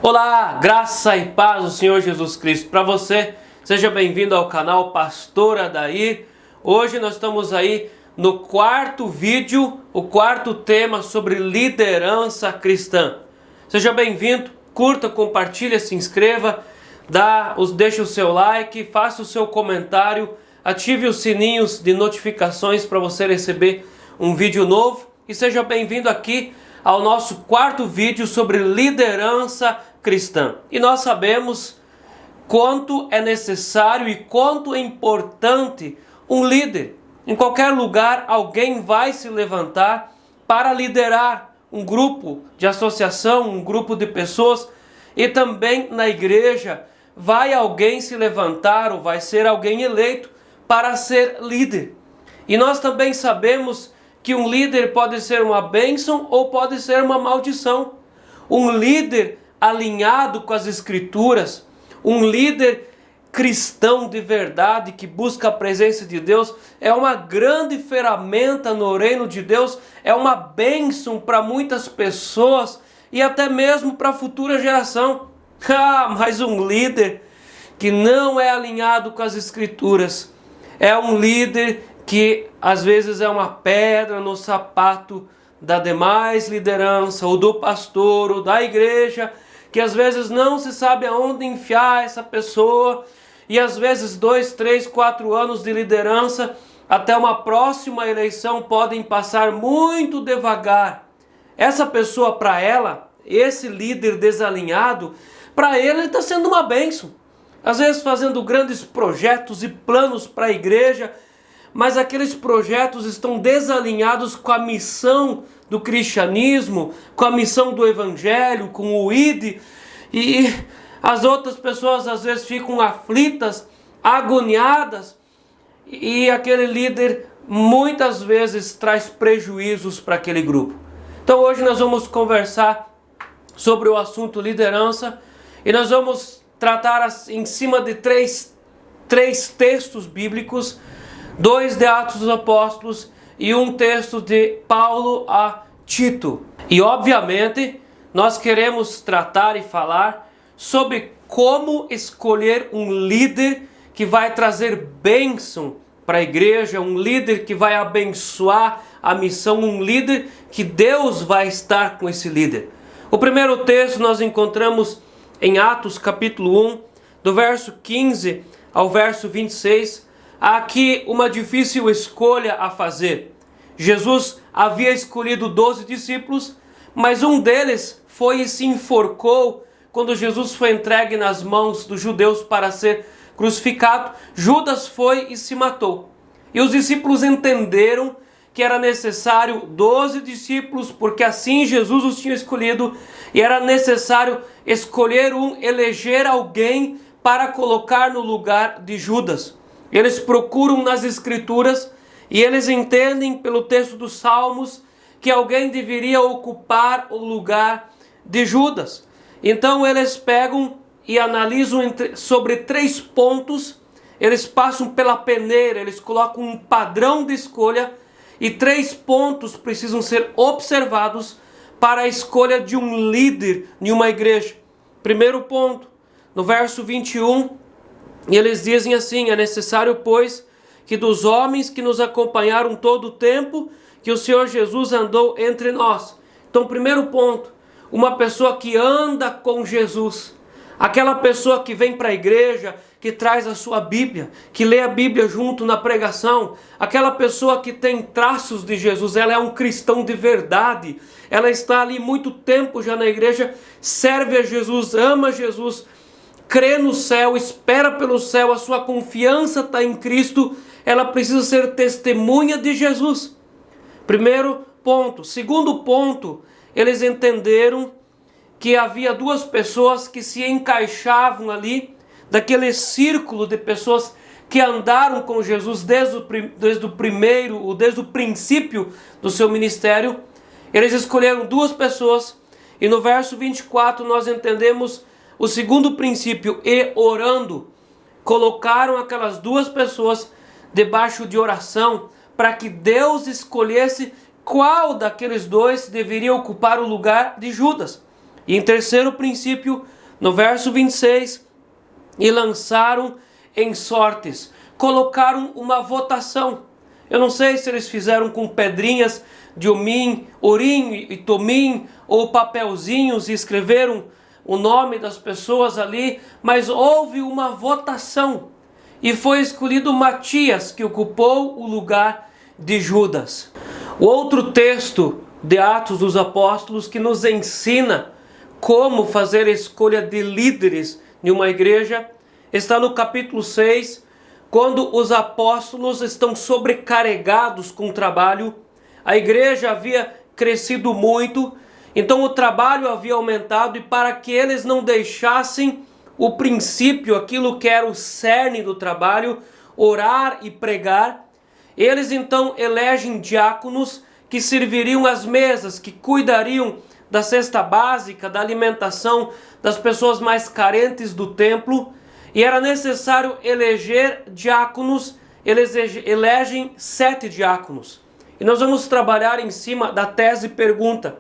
Olá, graça e paz do Senhor Jesus Cristo para você. Seja bem-vindo ao canal Pastor Adair. Hoje nós estamos aí no quarto vídeo, o quarto tema sobre liderança cristã. Seja bem-vindo, curta, compartilha, se inscreva, deixe o seu like, faça o seu comentário, ative os sininhos de notificações para você receber um vídeo novo e seja bem-vindo aqui ao nosso quarto vídeo sobre liderança cristã. E nós sabemos quanto é necessário e quanto é importante um líder. Em qualquer lugar, alguém vai se levantar para liderar um grupo de associação, um grupo de pessoas, e também na igreja vai alguém se levantar ou vai ser alguém eleito para ser líder. E nós também sabemos que um líder pode ser uma bênção ou pode ser uma maldição. Um líder alinhado com as escrituras, um líder cristão de verdade que busca a presença de Deus, é uma grande ferramenta no reino de Deus, é uma bênção para muitas pessoas e até mesmo para a futura geração. Mas um líder que não é alinhado com as escrituras é um líder que às vezes é uma pedra no sapato da demais liderança, ou do pastor, ou da igreja, que às vezes não se sabe aonde enfiar essa pessoa, e às vezes 2, 3, 4 anos de liderança, até uma próxima eleição, podem passar muito devagar. Essa pessoa, para ela, esse líder desalinhado, para ele está sendo uma bênção. Às vezes fazendo grandes projetos e planos para a igreja, mas aqueles projetos estão desalinhados com a missão do cristianismo, com a missão do evangelho, com o ID, e as outras pessoas às vezes ficam aflitas, agoniadas, e aquele líder muitas vezes traz prejuízos para aquele grupo. Então hoje nós vamos conversar sobre o assunto liderança, e nós vamos tratar em cima de três textos bíblicos, 2 de Atos dos Apóstolos e um texto de Paulo a Tito. E obviamente nós queremos tratar e falar sobre como escolher um líder que vai trazer bênção para a igreja, um líder que vai abençoar a missão, um líder que Deus vai estar com esse líder. O primeiro texto nós encontramos em Atos capítulo 1, do verso 15 ao verso 26, há aqui uma difícil escolha a fazer. Jesus havia escolhido 12 discípulos, mas um deles foi e se enforcou quando Jesus foi entregue nas mãos dos judeus para ser crucificado. Judas foi e se matou. E os discípulos entenderam que era necessário 12 discípulos, porque assim Jesus os tinha escolhido, e era necessário escolher eleger alguém para colocar no lugar de Judas. Eles procuram nas escrituras e eles entendem pelo texto dos Salmos que alguém deveria ocupar o lugar de Judas. Então eles pegam e analisam sobre 3 pontos, eles passam pela peneira, eles colocam um padrão de escolha e 3 pontos precisam ser observados para a escolha de um líder em uma igreja. Primeiro ponto, no verso 21, e eles dizem assim: é necessário, pois, que dos homens que nos acompanharam todo o tempo que o Senhor Jesus andou entre nós. Então, primeiro ponto, uma pessoa que anda com Jesus, aquela pessoa que vem para a igreja, que traz a sua Bíblia, que lê a Bíblia junto na pregação, aquela pessoa que tem traços de Jesus, ela é um cristão de verdade, ela está ali muito tempo já na igreja, serve a Jesus, ama Jesus, crê no céu, espera pelo céu, a sua confiança está em Cristo, ela precisa ser testemunha de Jesus. Primeiro ponto. Segundo ponto, eles entenderam que havia 2 pessoas que se encaixavam ali, daquele círculo de pessoas que andaram com Jesus desde o princípio do seu ministério. Eles escolheram 2 pessoas, e no verso 24 nós entendemos o segundo princípio: e orando, colocaram aquelas 2 pessoas debaixo de oração, para que Deus escolhesse qual daqueles 2 deveria ocupar o lugar de Judas. E em terceiro princípio, No verso 26, e lançaram em sortes, colocaram uma votação. Eu não sei se eles fizeram com pedrinhas de urim e tumim, ou papelzinhos, e escreveram o nome das pessoas ali, mas houve uma votação e foi escolhido Matias, que ocupou o lugar de Judas. O outro texto de Atos dos Apóstolos que nos ensina como fazer a escolha de líderes de uma igreja está no capítulo 6, quando os apóstolos estão sobrecarregados com o trabalho. A igreja havia crescido muito, então o trabalho havia aumentado, e para que eles não deixassem o princípio, aquilo que era o cerne do trabalho, orar e pregar, eles então elegem diáconos que serviriam às mesas, que cuidariam da cesta básica, da alimentação das pessoas mais carentes do templo, e era necessário eleger diáconos. Eles elegem 7 diáconos. E nós vamos trabalhar em cima da tese pergunta: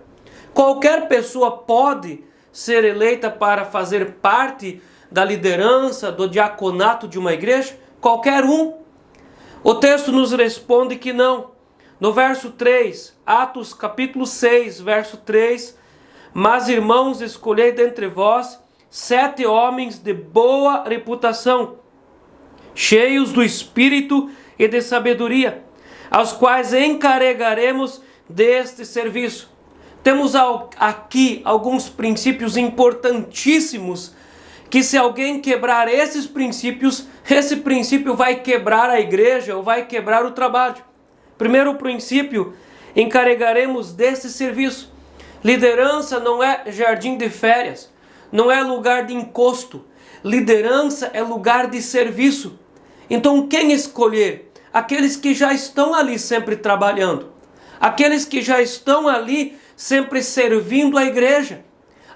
qualquer pessoa pode ser eleita para fazer parte da liderança, do diaconato de uma igreja? Qualquer um? O texto nos responde que não. No verso 3, Atos capítulo 6, verso 3, mas irmãos, escolhei dentre vós 7 homens de boa reputação, cheios do Espírito e de sabedoria, aos quais encarregaremos deste serviço. Temos aqui alguns princípios importantíssimos, que se alguém quebrar esses princípios, esse princípio vai quebrar a igreja ou vai quebrar o trabalho. Primeiro princípio, encarregaremos desse serviço. Liderança não é jardim de férias, não é lugar de encosto. Liderança é lugar de serviço. Então quem escolher? Aqueles que já estão ali sempre trabalhando, aqueles que já estão ali sempre servindo a igreja.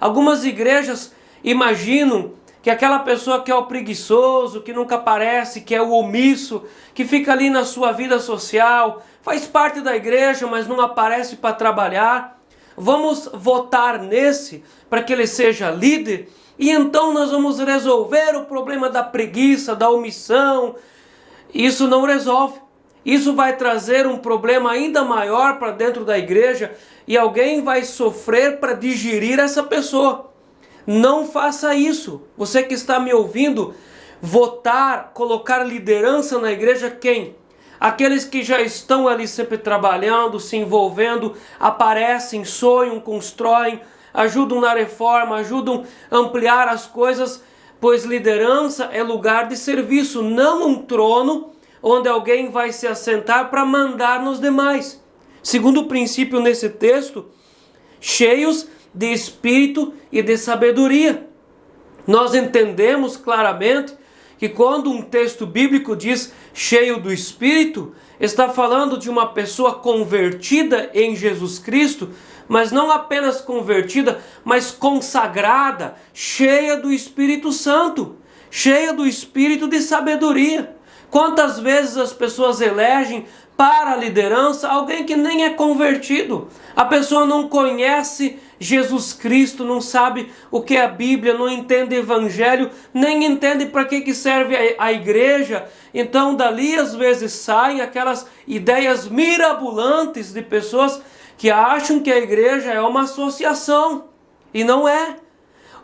Algumas igrejas imaginam que aquela pessoa que é o preguiçoso, que nunca aparece, que é o omisso, que fica ali na sua vida social, faz parte da igreja, mas não aparece para trabalhar, vamos votar nesse para que ele seja líder, e então nós vamos resolver o problema da preguiça, da omissão. Isso não resolve. Isso vai trazer um problema ainda maior para dentro da igreja, e alguém vai sofrer para digerir essa pessoa. Não faça isso. Você que está me ouvindo, votar, colocar liderança na igreja, quem? Aqueles que já estão ali sempre trabalhando, se envolvendo, aparecem, sonham, constroem, ajudam na reforma, ajudam a ampliar as coisas, pois liderança é lugar de serviço, não um trono onde alguém vai se assentar para mandar nos demais. Segundo princípio nesse texto, cheios de espírito e de sabedoria. Nós entendemos claramente que quando um texto bíblico diz cheio do Espírito, está falando de uma pessoa convertida em Jesus Cristo, mas não apenas convertida, mas consagrada, cheia do Espírito Santo, cheia do Espírito de sabedoria. Quantas vezes as pessoas elegem para a liderança alguém que nem é convertido? A pessoa não conhece Jesus Cristo, não sabe o que é a Bíblia, não entende o Evangelho, nem entende para que serve a igreja. Então dali às vezes saem aquelas ideias mirabolantes de pessoas que acham que a igreja é uma associação, e não é.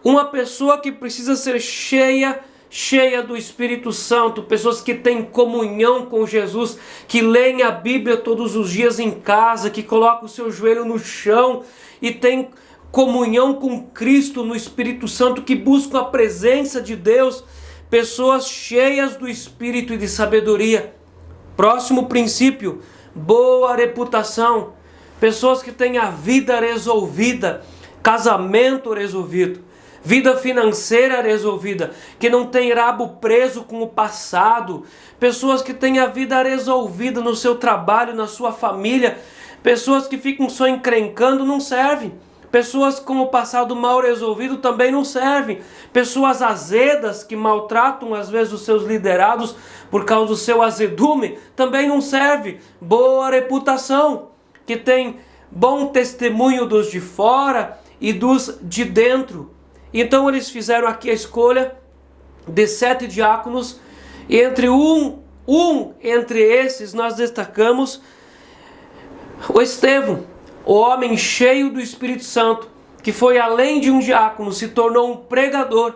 Uma pessoa que precisa ser cheia do Espírito Santo, pessoas que têm comunhão com Jesus, que leem a Bíblia todos os dias em casa, que colocam o seu joelho no chão e têm comunhão com Cristo no Espírito Santo, que buscam a presença de Deus, pessoas cheias do Espírito e de sabedoria. Próximo princípio, boa reputação, pessoas que têm a vida resolvida, casamento resolvido, vida financeira resolvida, que não tem rabo preso com o passado, pessoas que têm a vida resolvida no seu trabalho, na sua família, pessoas que ficam só encrencando não servem, pessoas com o passado mal resolvido também não servem, pessoas azedas que maltratam às vezes os seus liderados por causa do seu azedume também não serve. Boa reputação, que tem bom testemunho dos de fora e dos de dentro. Então eles fizeram aqui a escolha de 7 diáconos, e entre esses nós destacamos o Estevão, o homem cheio do Espírito Santo, que foi além de um diácono, se tornou um pregador.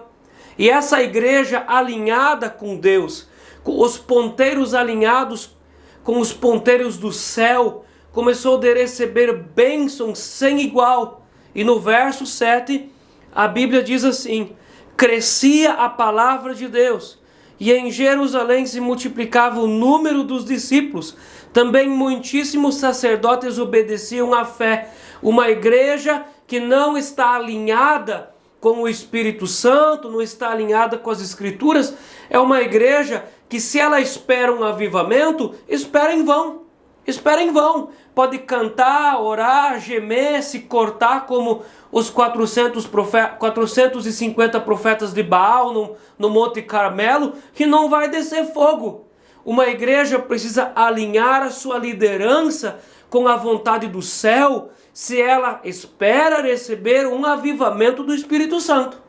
E essa igreja alinhada com Deus, com os ponteiros alinhados com os ponteiros do céu, começou a receber bênçãos sem igual. E no verso 7, a Bíblia diz assim: crescia a palavra de Deus, e em Jerusalém se multiplicava o número dos discípulos. Também muitíssimos sacerdotes obedeciam à fé. Uma igreja que não está alinhada com o Espírito Santo, não está alinhada com as Escrituras, é uma igreja que, se ela espera um avivamento, espera em vão. Espera em vão. Pode cantar, orar, gemer, se cortar como os 450 profetas de Baal no Monte Carmelo, que não vai descer fogo. Uma igreja precisa alinhar a sua liderança com a vontade do céu, se ela espera receber um avivamento do Espírito Santo.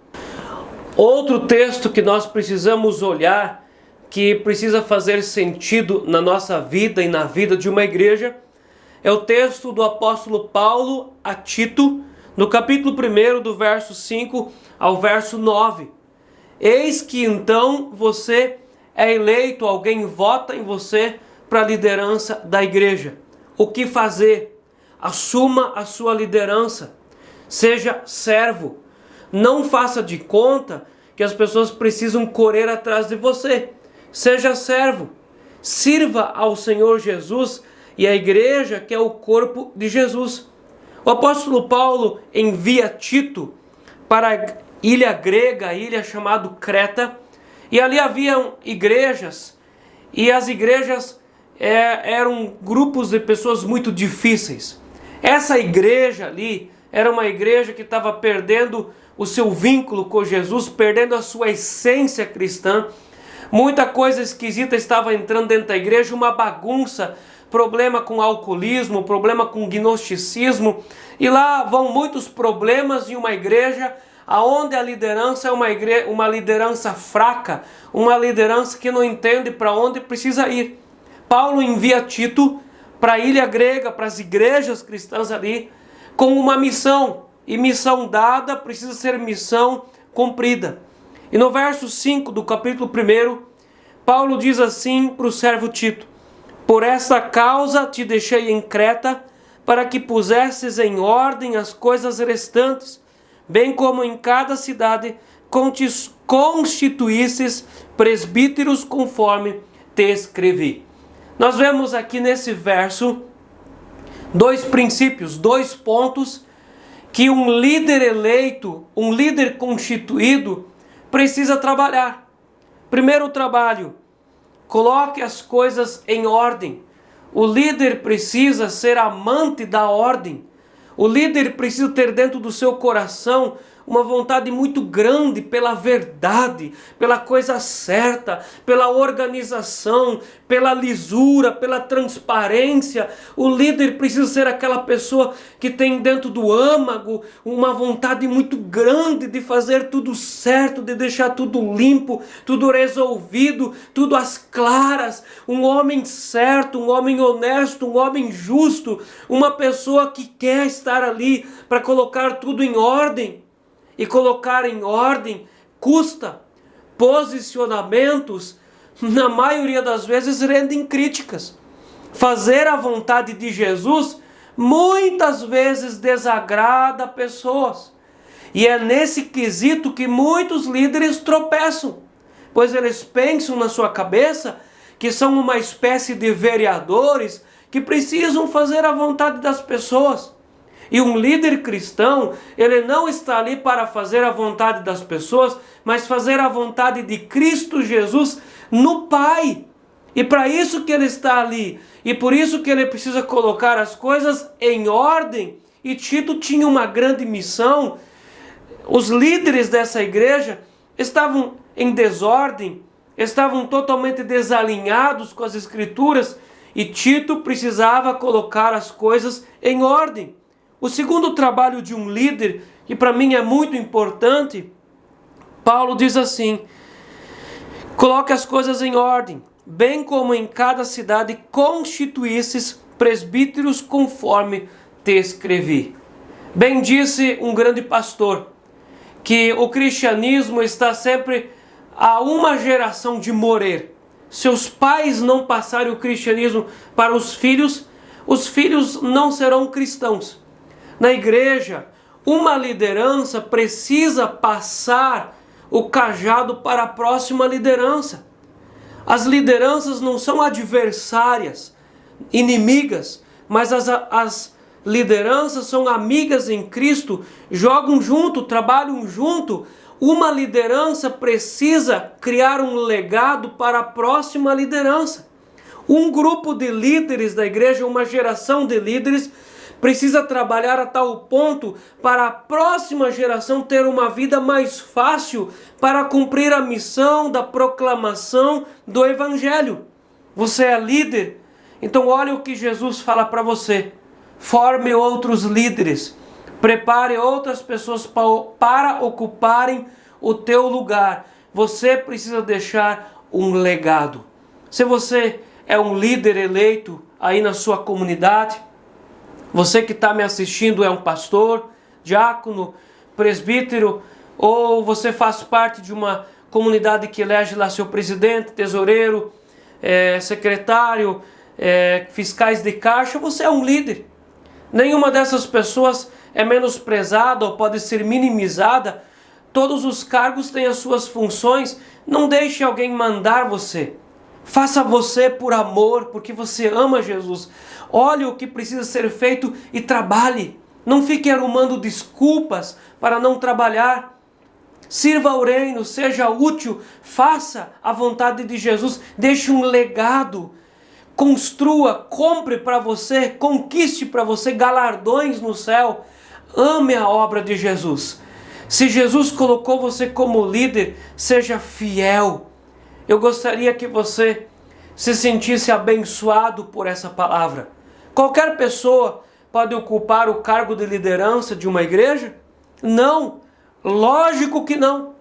Outro texto que nós precisamos olhar, que precisa fazer sentido na nossa vida e na vida de uma igreja, é o texto do apóstolo Paulo a Tito, no capítulo 1, do verso 5 ao verso 9. Eis que então você é eleito, alguém vota em você para a liderança da igreja. O que fazer? Assuma a sua liderança. Seja servo. Não faça de conta que as pessoas precisam correr atrás de você. Seja servo. Sirva ao Senhor Jesus e à igreja, que é o corpo de Jesus. O apóstolo Paulo envia Tito para a ilha grega, a ilha chamada Creta, e ali haviam igrejas, e as igrejas eram grupos de pessoas muito difíceis. Essa igreja ali era uma igreja que estava perdendo o seu vínculo com Jesus, perdendo a sua essência cristã. Muita coisa esquisita estava entrando dentro da igreja, uma bagunça, problema com alcoolismo, problema com gnosticismo, e lá vão muitos problemas em uma igreja aonde a liderança é uma liderança fraca, uma liderança que não entende para onde precisa ir. Paulo envia Tito para a ilha grega, para as igrejas cristãs ali, com uma missão, e missão dada precisa ser missão cumprida. E no verso 5 do capítulo 1, Paulo diz assim para o servo Tito: por essa causa te deixei em Creta, para que pusesses em ordem as coisas restantes, bem como em cada cidade constituísses presbíteros conforme te escrevi. Nós vemos aqui nesse verso dois princípios, 2 pontos que um líder eleito, um líder constituído precisa trabalhar. Primeiro trabalho: coloque as coisas em ordem. O líder precisa ser amante da ordem. O líder precisa ter dentro do seu coração uma vontade muito grande pela verdade, pela coisa certa, pela organização, pela lisura, pela transparência. O líder precisa ser aquela pessoa que tem dentro do âmago uma vontade muito grande de fazer tudo certo, de deixar tudo limpo, tudo resolvido, tudo às claras. Um homem certo, um homem honesto, um homem justo, uma pessoa que quer estar ali para colocar tudo em ordem. E colocar em ordem custa. Posicionamentos, na maioria das vezes, rendem críticas. Fazer a vontade de Jesus muitas vezes desagrada pessoas. E é nesse quesito que muitos líderes tropeçam, pois eles pensam na sua cabeça que são uma espécie de vereadores que precisam fazer a vontade das pessoas. E um líder cristão, ele não está ali para fazer a vontade das pessoas, mas fazer a vontade de Cristo Jesus no Pai. E para isso que ele está ali. E por isso que ele precisa colocar as coisas em ordem. E Tito tinha uma grande missão. Os líderes dessa igreja estavam em desordem, estavam totalmente desalinhados com as Escrituras. E Tito precisava colocar as coisas em ordem. O segundo trabalho de um líder, que para mim é muito importante, Paulo diz assim: coloque as coisas em ordem, bem como em cada cidade constituísses presbíteros conforme te escrevi. Bem disse um grande pastor que o cristianismo está sempre a uma geração de morrer. Se os pais não passarem o cristianismo para os filhos não serão cristãos. Na igreja, uma liderança precisa passar o cajado para a próxima liderança. As lideranças não são adversárias, inimigas, mas as lideranças são amigas em Cristo, jogam junto, trabalham junto. Uma liderança precisa criar um legado para a próxima liderança. Um grupo de líderes da igreja, uma geração de líderes, precisa trabalhar a tal ponto para a próxima geração ter uma vida mais fácil para cumprir a missão da proclamação do Evangelho. Você é líder? Então olha o que Jesus fala para você. Forme outros líderes. Prepare outras pessoas para ocuparem o teu lugar. Você precisa deixar um legado. Se você é um líder eleito aí na sua comunidade, você que está me assistindo é um pastor, diácono, presbítero, ou você faz parte de uma comunidade que elege lá seu presidente, tesoureiro, secretário, fiscais de caixa, você é um líder. Nenhuma dessas pessoas é menosprezada ou pode ser minimizada. Todos os cargos têm as suas funções. Não deixe alguém mandar você. Faça você por amor, porque você ama Jesus. Olhe o que precisa ser feito e trabalhe. Não fique arrumando desculpas para não trabalhar. Sirva ao reino, seja útil, faça a vontade de Jesus, deixe um legado. Construa, compre para você, conquiste para você galardões no céu. Ame a obra de Jesus. Se Jesus colocou você como líder, seja fiel. Eu gostaria que você se sentisse abençoado por essa palavra. Qualquer pessoa pode ocupar o cargo de liderança de uma igreja? Não, lógico que não.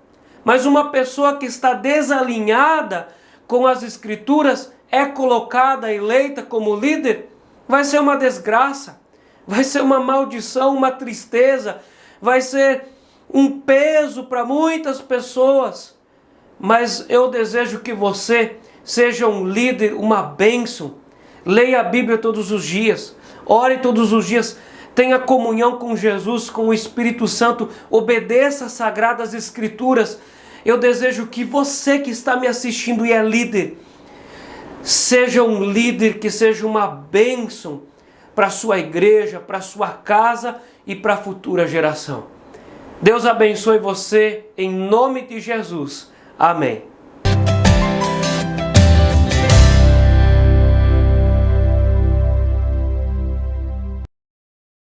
Mas uma pessoa que está desalinhada com as Escrituras é colocada, eleita como líder, vai ser uma desgraça, vai ser uma maldição, uma tristeza, vai ser um peso para muitas pessoas. Mas eu desejo que você seja um líder, uma bênção. Leia a Bíblia todos os dias, ore todos os dias, tenha comunhão com Jesus, com o Espírito Santo, obedeça às Sagradas Escrituras. Eu desejo que você que está me assistindo e é líder, seja um líder que seja uma bênção para a sua igreja, para a sua casa e para a futura geração. Deus abençoe você em nome de Jesus. Amém.